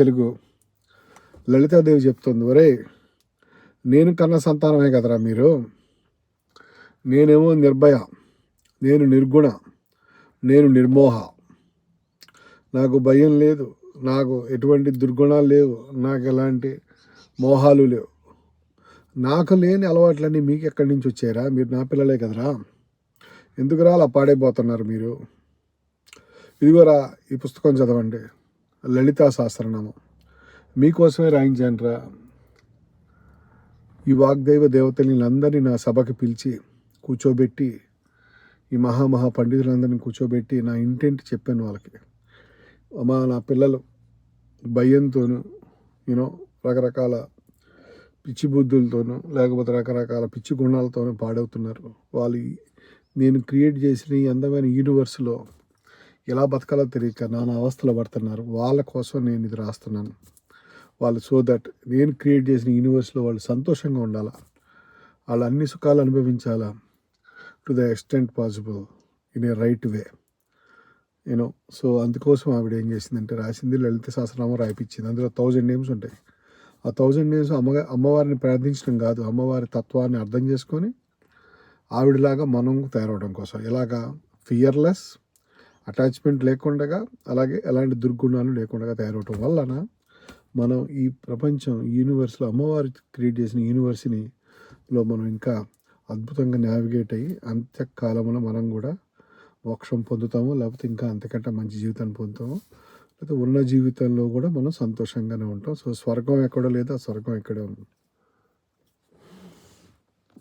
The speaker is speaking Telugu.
తెలుగు. లలితాదేవి చెప్తుంది, ఒరే నేను కన్న సంతానమే కదరా మీరు, నేనేమో నిర్భయ, నేను నిర్గుణ, నేను నిర్మోహ, నాకు భయం లేదు, నాకు ఎటువంటి దుర్గుణాలు లేవు, నాకు ఎలాంటి మోహాలు లేవు. నాకు లేని అలవాట్లన్నీ మీకు ఎక్కడి నుంచి వచ్చారా? మీరు నా పిల్లలే కదరా, ఎందుకురా అలా పాడైపోతున్నారు మీరు? ఇదిగోరా ఈ పుస్తకం చదవండి, లలితా సహస్రనామం మీకోసమే రాయించానురా. ఈ వాగ్దైవ దేవతల్ని అందరినీ నా సభకి పిలిచి కూర్చోబెట్టి, ఈ మహా పండితులందరినీ కూర్చోబెట్టి నా ఇంటెంట్ చెప్పాను వాళ్ళకి. నా పిల్లలు భయంతోనూ రకరకాల పిచ్చి బుద్ధులతోనూ లేకపోతే రకరకాల పిచ్చి గుణాలతోనూ పాడవుతున్నారు. వాళ్ళు నేను క్రియేట్ చేసిన ఈ అందమైన యూనివర్స్లో ఎలా బతకాలో తెలియక నానా అవస్థలు పడుతున్నారు. వాళ్ళ కోసం నేను ఇది రాస్తున్నాను. వాళ్ళు సో దట్ నేను క్రియేట్ చేసిన యూనివర్స్లో వాళ్ళు సంతోషంగా ఉండాలా, వాళ్ళు అన్ని సుఖాలు అనుభవించాలా to the extent possible in a right way. So అందుకోసం ఆవిడ ఏం చేసిందంటే రాసింది లలిత సహస్రనామం రాయిపించింది. అందులో 1000 నేమ్స్ ఉంటాయి. ఆ 1000 నేమ్స్ అమ్మవారిని ప్రార్థించడం కాదు, అమ్మవారి తత్వాన్ని అర్థం చేసుకొని ఆవిడలాగా మనం తయారవడం కోసం. ఎలాగా? ఫియర్లెస్, అటాచ్మెంట్ లేకుండా, అలాగే ఎలాంటి దుర్గుణాలు లేకుండా తయారవటం వలన మనం ఈ ప్రపంచం యూనివర్స్లో అమ్మవారి క్రియేట్ చేసిన యూనివర్స్లో మనం ఇంకా అద్భుతంగా నావిగేట్ అయ్యి అంత్యకాలంలో మనం కూడా మోక్షం పొందుతాము, లేకపోతే ఇంకా అంతకంటే మంచి జీవితాన్ని పొందుతాము, లేకపోతే ఉన్న జీవితంలో కూడా మనం సంతోషంగానే ఉంటాం. సో స్వర్గం ఎక్కడో లేదు, ఆ స్వర్గం ఇక్కడే ఉంది.